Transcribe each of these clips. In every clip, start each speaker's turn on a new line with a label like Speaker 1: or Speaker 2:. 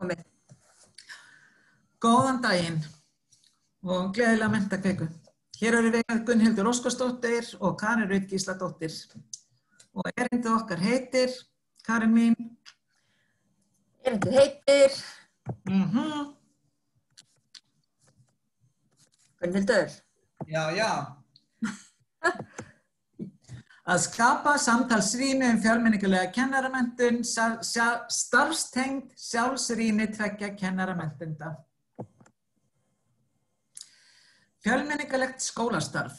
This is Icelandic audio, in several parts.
Speaker 1: Komið.
Speaker 2: Góðan daginn og gleðilega menntakveiku. Hér eru við Gunnhildur Óskarsdóttir og Karen Rut Gísladóttir. Og erindið okkar heitir, Karen mín.
Speaker 1: Erindið heitir Gunnhildur.
Speaker 2: Já. Að skapa samtalsrými fjölmenningarlega kennaramenntun, starfstengd sjálfsrými tveggja kennaramenntunda. Fjölmenningarlegt skólastarf.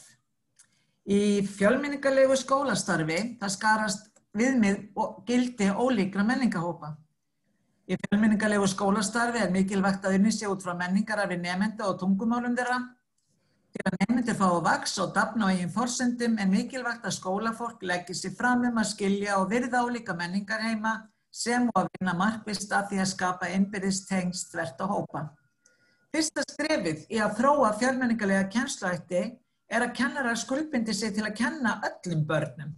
Speaker 2: Í fjölmenningarlegu skólastarfi það skarast viðmið og gildi ólíkra menningahópa. Í fjölmenningarlegu skólastarfi mikilvægt að unnið sé út frá menningararfi nemenda og tungumálum þeirra. Til að nemendur fái að vaxa og dafna á eigin forsendum mikilvægt að skólafólk leggi sig fram að skilja og virða ólíka menningarheima sem og að vinna markvisst að því að skapa innbyrðis tengsl þvert á hópa. Fyrsta skrefið í að þróa fjölmenningarlega kennsluhætti að kennarar skuldbindi sig til að kenna öllum börnum.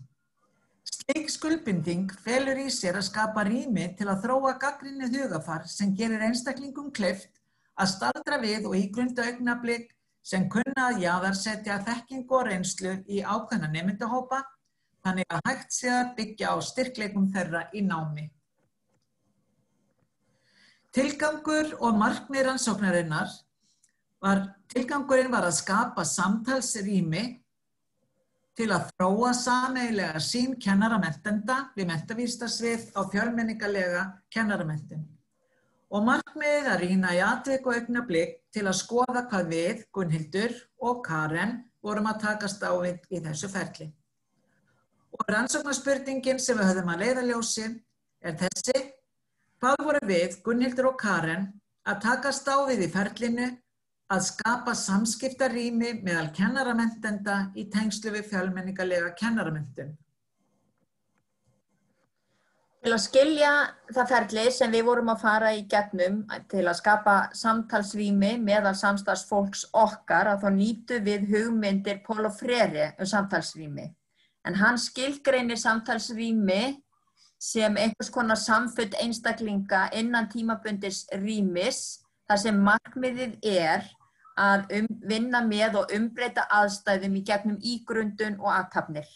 Speaker 2: Slík skuldbinding felur í sér að skapa rými til að þróa gagnrýnið hugafar sem gerir einstaklingum kleift að staldra við og ígrunda augnablik sem kunna að jaðarsetja þekkingu og reynslu í ákveðna nemendahópa, þannig að hægt sé að byggja á styrkleikum þeirra í námi. Tilgangur og markmið rannsóknarinnar tilgangurinn var að skapa samtalsrými til að þróa sameiginlega sýn kennaramenntenda við menntavísindarsvið á fjölmenningarlega kennaramenntun. Og markmiðið að rýna í atvik og augnablik til að skoða hvað við, Gunnhildur og Karen, vorum að takast á við í þessu ferli. Og rannsóknarspurningin sem við höfðum að leiðarljósi þessi: hvað voru við, Gunnhildur og Karen, að takast á við í ferlinu að skapa samskiptarými meðal kennaramenntenda í tengslu við fjölmenningarlega kennaramenntun?
Speaker 1: Til að skilja það ferli sem við vorum að fara í gegnum til að skapa samtalsrými meðal samstarfsfólks okkar þá nýtum við hugmyndir Paulo Freire samtalsrými. En hann skilgreinir samtalsrými sem einhvers konar samfund einstaklinga innan tímabundins rýmis þar sem markmiðið að vinna með og umbreyta aðstæðum í gegnum ígrundun og athafnir.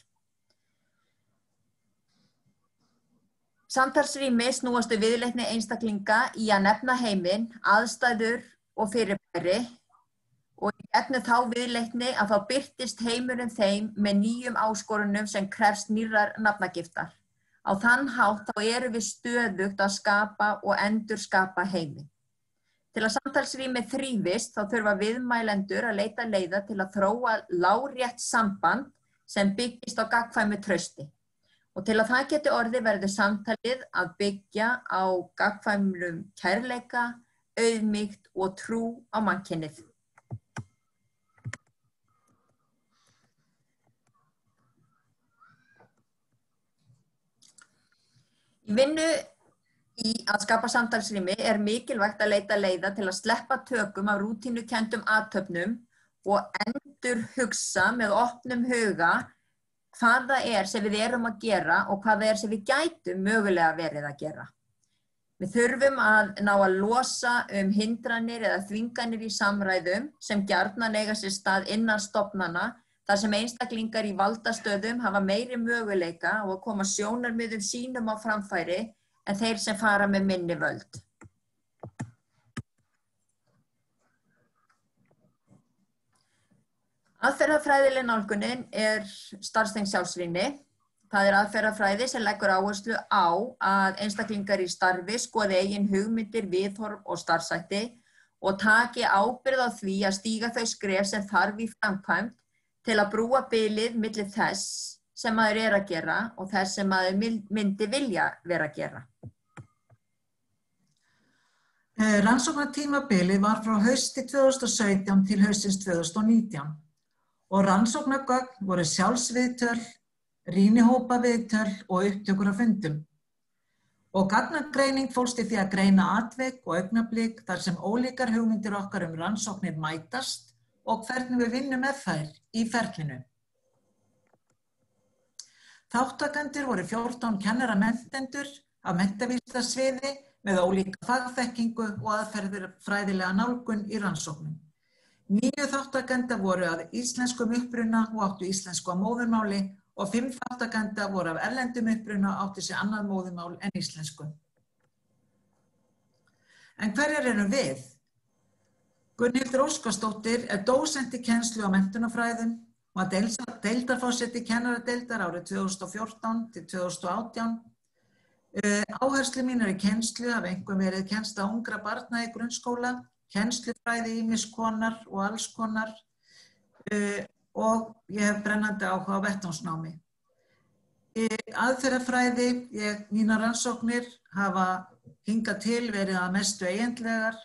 Speaker 1: Samtalsrými snúast viðleitni einstaklinga í að nefna heiminn, aðstæður og fyrirbæri og í gegnum þá viðleitni að þá birtist heimurinn þeim með nýjum áskorunum sem krefst nýrrar nafnagiftar. Á þann hátt þá erum við stöðugt að skapa og endurskapa heiminn. Til að samtalsrými þrífist þá þurfa viðmælendur að leita leiða til að þróa lárétt samband sem byggist á gagnkvæmu trausti. Og til að það geti orðið verður samtalið að byggja á gagnkvæmum kærleika, auðmýkt og trú á mannkynið. Í vinnu í að skapa samtalsrými mikilvægt að leita leiða til að sleppa tökum af rútínukenndum athöfnum og endurhugsa með opnum huga hvað það sem við erum að gera og hvað það sem við gætum mögulega verið að gera. Við þurfum að ná að losa hindranir eða þvinganir í samræðum sem gjarnan eiga sér stað innan stofnana þar sem einstaklingar í valdastöðum hafa meiri möguleika á að koma sjónarmiðum sínum á framfæri en þeir sem fara með minni völd. Aðferðafræðileg nálgunin starfstengd sjálfsrýni. Það aðferðafræði sem leggur áherslu á að einstaklingar í starfi skoði eigin hugmyndir, viðhorf og starfshætti og taki ábyrgð á því að stíga þau skref sem þarf í framkvæmd til að brúa bilið milli þess sem maður að gera og þess sem maður myndi vilja vera að gera.
Speaker 2: Rannsóknartímabilið var frá hausti 2017 til haustins 2019. Og rannsóknargögn voru sjálfsviðtöl, rýnihópaviðtöl og upptökur af fundum. Og gagnagreining fólst í því að greina atvik og augnablik þar sem ólíkar hugmyndir okkar rannsóknir mætast og hvernig við vinnum með þær í ferlinu. Þátttakendur voru 14 kennaramenntendur af menntavísindarsviði með ólíka fagþekkingu og aðferðafræðilega nálgun í rannsóknum. 9 þátttakenda voru af íslenskum uppruna og áttu íslensku að móðurmáli og 5 þátttakenda voru af erlendum uppruna og áttu sér annað móðurmál en íslensku. En hverjar erum við? Gunnhildur Óskarsdóttir er dósent í kennslu á menntunarfræðum og var deildarforseti kennaradeildar árið 2014 til 2018. Áherslu mínar í kennslu hafa einkum verið kennsla ungra barna í grunnskóla, kennslufræði ýmiss konar og alls konar og ég hef brennandi áhuga á vettvangsnámi. Aðferðafræði, mínar rannsóknir hafa hingað til verið að mestu eigindlegar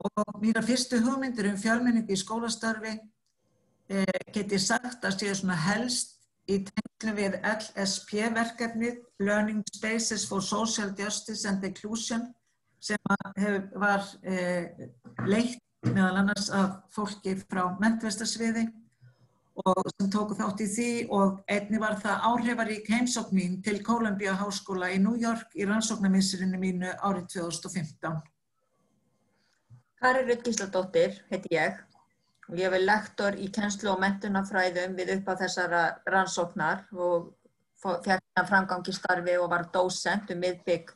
Speaker 2: og mínar fyrstu hugmyndir fjölmenningu í skólastarfi get ég sagt að séu svona helst í tengslum við LSP-verkefnið Learning Spaces for Social Justice and Inclusion sem var leitt meðal annars af fólki frá menntavísindasviði og sem tóku þátt í því og einnig var það áhrifarík heimsókn mín til Columbia Háskóla í New York í rannsóknarmissirinu mínu árið 2015.
Speaker 1: Kari Rut Gísladóttir heiti ég og ég er lektor í kennslu og menntunarfræðum við upphaf þessara rannsóknar og fékk framgang í starfi og var dósent miðbik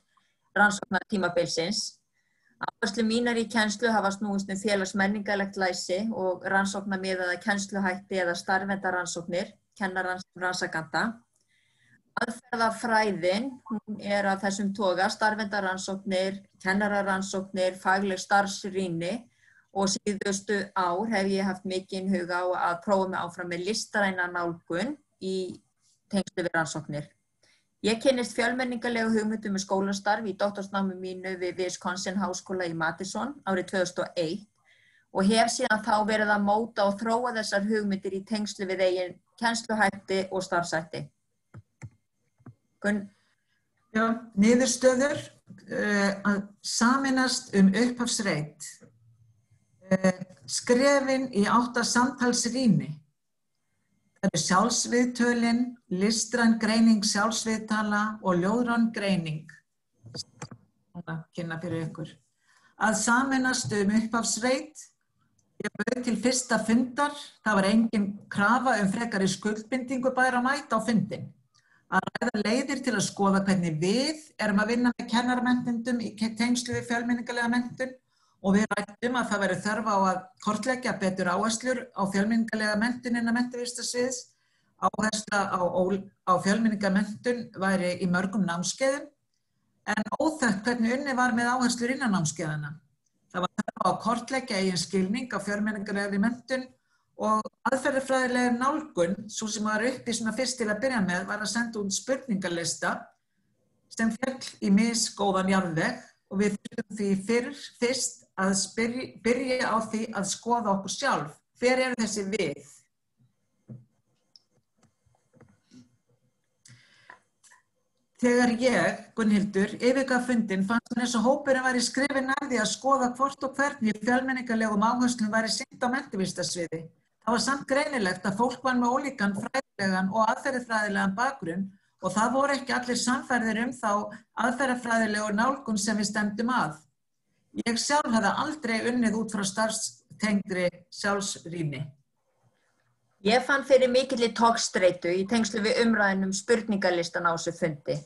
Speaker 1: rannsóknartímabilsins. Áherslu mínar í kennslu hafa snúist félagsmenningarlegt læsi og rannsóknarmiðaða kennsluhætti eða starfendarannsóknir, kennarans rannsakanda. Aðferðafræðin hún er af þessum toga, starfendarannsóknir, kennararannsóknir, fagleg starfsrýni og síðustu ár hef ég haft mikinn huga á að prófa mig áfram með listræna nálgun í tengslu við rannsóknir. Ég kynnist fjölmenningarlegu hugmyndum skólastarf í doktorsnámi mínu við Wisconsin Háskóla í Madison árið 2001 og hef síðan þá verið að móta og þróa þessar hugmyndir í tengslu við eigin kennsluhætti og starfshætti.
Speaker 2: Já, niðurstöður að sameinast upphafsreit. Skrefin í átt að samtalsrýni. Það eru sjálfsviðtölin, listræn greining sjálfsviðtala og ljóðræn greining. Kynna fyrir ykkur. Að sameinast upphafsreit. Ég bauð til fyrsta fundar. Það var engin krafa frekari skuldbindingu bæra að mæta á fundin. Að ræða leiðir til að skoða hvernig við erum að vinna með kennaramenntundum í tengslu við fjölmenningarlega menntun og við ræddum að það væri þörf á að kortleggja betur áherslur á fjölmenningarlega menntun innan menntavísindasviðs. Áhersla á fjölmenningarmenntun væri í mörgum námskeiðum en óþekkt hvernig unnið var með áherslur innan námskeiðanna. Það var þörf á að kortleggja eigin skilning á fjölmenningarlegri menntun og aðferðafræðilega nálgun, svo sem var uppi fyrst til að byrja með, var að senda út spurningalista sem féll í misgóðan jarðveg og við þurfum því fyrst að byrja á því að skoða okkur sjálf. Hver eru þessi við? Þegar ég, Gunnhildur, yfirgaf fundinn fannst mér eins og hópurinn væri skrifinn að því að skoða hvort og hvernig fjölmenningarlegum áherslum væri sinnt á menntavísindasviði. Það var samt greinilegt að fólk var með ólíkan fræðilegan og aðferðafræðilegan bakgrunn og það voru ekki allir sannfærðir þá aðferðafræðilegu nálgun sem við stefndum að. Ég sjálf hafði aldrei unnið út frá starfstengdri sjálfsrýni.
Speaker 1: Ég fann fyrir mikilli togstreitu í tengslu við umræðin spurningalistan á þessu fundi.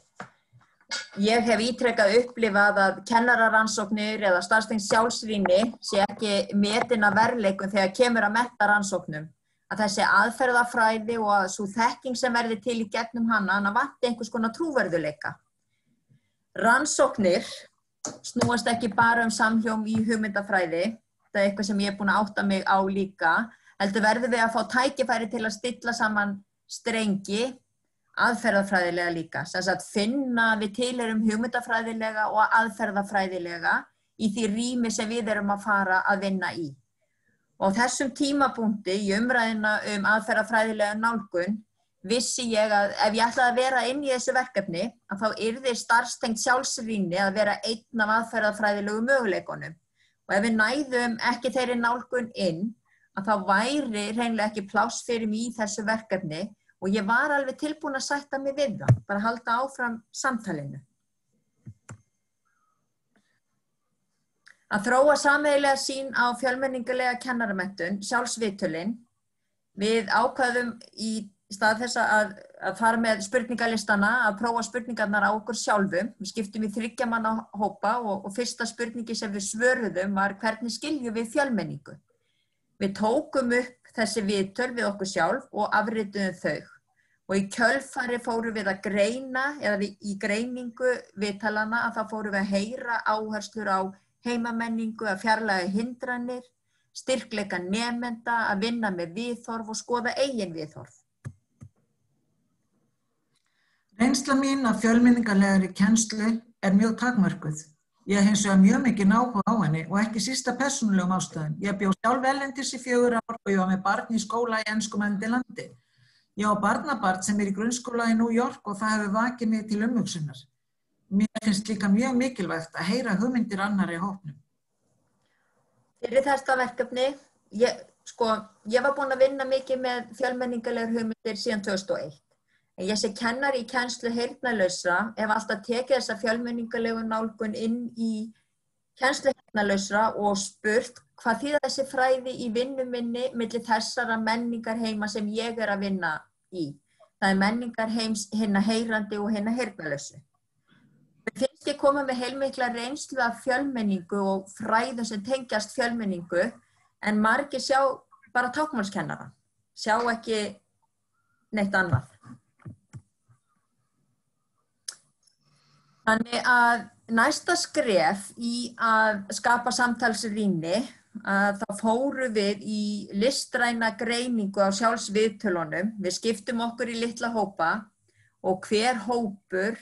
Speaker 1: Ég hef ítrekað upplifað að kennararannsóknir eða starfstengd sjálfsrýni sé ekki metin að verðleikum þegar kemur að menntarannsóknum. Að þessi aðferðafræði og að sú þekking sem verði til í gegnum hana vanti einhvers konar trúverðugleika. Rannsóknir snúast ekki bara samhljóm í hugmyndafræði, það er eitthvað sem ég er búin að átta mig á líka, heldur verðum við að fá tækifæri til að stilla saman strengi aðferðafræðilega líka, sem sagt finna við tilheyrum hugmyndafræðilega og aðferðafræðilega í því rými sem við erum að fara að vinna í. Og á þessum tímapunkti í umræðina aðferðafræðilega nálgun vissi ég að ef ég ætlaði að vera inn í þessu verkefni að þá yrði starfstengd sjálfsrýni að vera einn af aðferðafræðilegu möguleikunum. Og ef við næðum ekki þeirri nálgun inn að þá væri hreinlega ekki pláss fyrir mig í þessu verkefni og ég var alveg tilbúin að sætta mig við það, bara halda áfram samtalinu. Að þróa sameiginlega sýn á fjölmenningarlega kennaramenntun, sjálfsviðtölin. Við ákvaðum í stað þess að fara með spurningalistana, að prófa spurningarnar á okkur sjálfum. Við skiptum í 3 manna hópa og fyrsta spurningi sem við svöruðum var hvernig skiljum við fjölmenningu. Við tókum upp þessi viðtöl við okkur sjálf og afrituðum þau. Og í kjölfari fórum við að greina, eða í greiningu viðtalana, að þá fórum við að heyra áherslur á heimamenningu, að fjarlæga hindranir, styrkleika nemenda, að vinna með viðhorf og skoða eigin viðhorf.
Speaker 2: Reynsla mín af fjölmenningarlegri kennslu er mjög takmörkuð. Ég hef hins vegar mjög mikið áhuga á henni og ekki sísta persónulegum ástæðum. Ég bjó sjálf erlendis í 4 ár og ég var með barn í skóla í enskumælandi landi. Ég á barnabarn sem í grunnskóla í New York og það hefur vakið mig til umhugsunar. Mér finnst líka mjög mikilvægt að heyra hugmyndir annarra í hópnum.
Speaker 1: Fyrir þetta verkefni, ég var búin að vinna mikið með fjölmenningarlegar hugmyndir síðan 2001. En ég sem kennari í kennslu heyrnarlausra hef alltaf tekið þessa fjölmenningarlegu nálgun inn í kennslu heyrnarlausra og spurt hvað þýðir þessi fræði í vinnu minni milli þessara menningarheima sem ég er að vinna í. Það er menningarheims hinna heyrandi og hinna heyrnarlausu. Mér finnst ég koma með heilmikla reynslu af fjölmenningu og fræðum sem tengjast fjölmenningu en margir sjá bara táknmálskennara, sjá ekki neitt annað. Þannig að næsta skref í að skapa samtalsrými, þá fórum við í listræna greiningu á sjálfsviðtölunum. Við skiptum okkur í litla hópa og hver hópur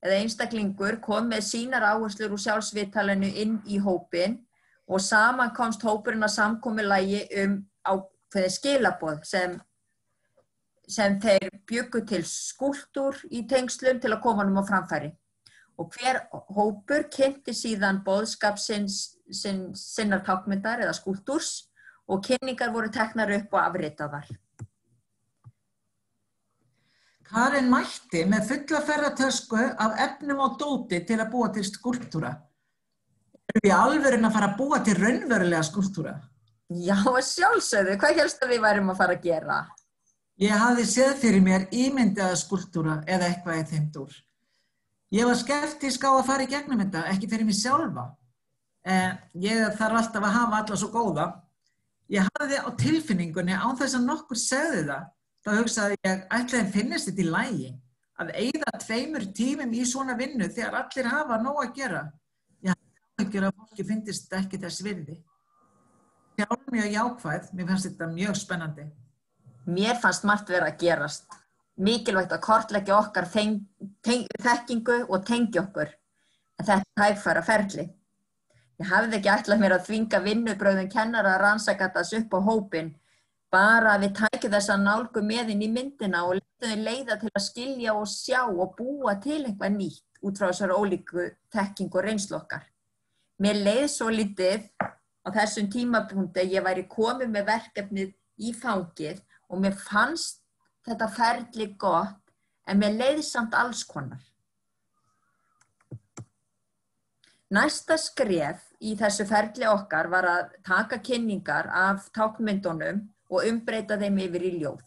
Speaker 1: eða einstaklingur kom með sínar áherslur úr sjálfsviðtalinu inn í hópinn og saman komst hópurinn að samkomulagi ákveðin skilaboð sem þeir bjuggu til skúlptúr í tengslum til að koma honum á framfæri. Og hver hópur kynnti síðan boðskap sinnar táknmyndar eða skúlptúrs og kynningar voru teknar upp og afritaðar.
Speaker 2: Karen mætti með fulla ferðatösku af efnum og dóti til að búa til skúlptúra. Erum við alvörinn að fara að búa til raunverulega skúlptúra?
Speaker 1: Já, sjálfsögðu. Hvað helst að við værum að fara að gera?
Speaker 2: Ég hafði séð fyrir mér ímyndaða skúlptúra eða eitthvað í þeim dúr. Ég var skeptísk á að fara í gegnum þetta, ekki fyrir mig sjálfa. Ég þarf alltaf að hafa alla svo góða. Ég hafði á tilfinningunni án þess að nokkur segði það. Þá hugsaði ég, ætlaði finnist þetta í lagi. Að eyða 2 tímum í svona vinnu þegar allir hafa nóg að gera. Ég hafði ekki að fólki finnist ekki þess virði. Sjálf mjög jákvæð, mér fannst þetta mjög spennandi.
Speaker 1: Mér fannst margt vera að gerast. Mikilvægt að kortleggja okkar þekkingu og tengja okkur. En þetta er hægfara ferli. Ég hafði ekki ætlað mér að þvinga vinnubrögðum kennara að rannsaka þessu upp á hópinn, bara að við tækjum þessa nálgun með inn í myndina og letum þau leiða til að skilja og sjá og búa til eitthvað nýtt út frá þessari ólíku þekkingu og reynslu okkar. Mér leið svo lítið á þessum tímapunkti að ég væri komið með verkefnið í fangið og mér fannst þetta ferli gott, en mér leiði samt alls konar. Næsta skref í þessu ferli okkar var að taka kynningar af táknmyndunum og umbreyta þeim yfir í ljóð.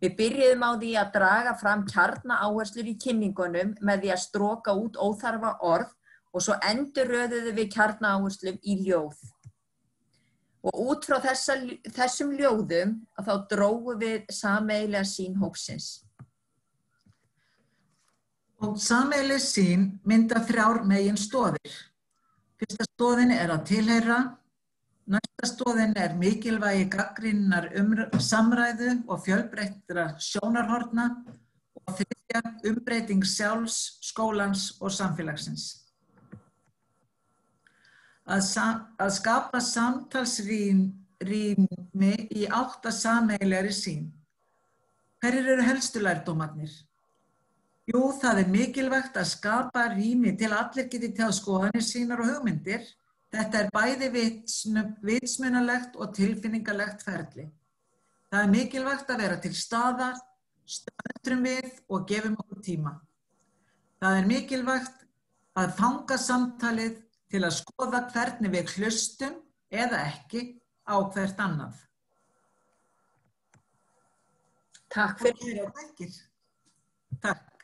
Speaker 1: Við byrjuðum á því að draga fram kjarnaáherslur í kynningunum með því að stroka út óþarfa orð og svo endurröðuðum við kjarnaáherslum í ljóð. Og út frá þessum ljóðum þá drógum við sameiginlega sýn hópsins.
Speaker 2: Og sameiginleg sýn mynda 3 meginstoðir. Fyrsta stoðin er að tilheyra, næsta stoðin er mikilvægi gagnrýninnar samræðu og fjölbreyttra sjónarhorna og 3. umbreyting sjálfs, skólans og samfélagsins. Að skapa samtalsrými í átt að sameiginlegri sýn. Hverjir eru helstu lærdómarnir? Jú, það er mikilvægt að skapa rými til að allir geti tjáð skoðanir sínar og hugmyndir. Þetta er bæði vitsmunalegt og tilfinningalegt ferli. Það er mikilvægt að vera til staðar, stöndrum við og gefum okkur tíma. Það er mikilvægt að fanga samtalið til að skoða hvernig við hlustum eða ekki á hvert annað.
Speaker 1: Takk fyrir.
Speaker 2: Takk.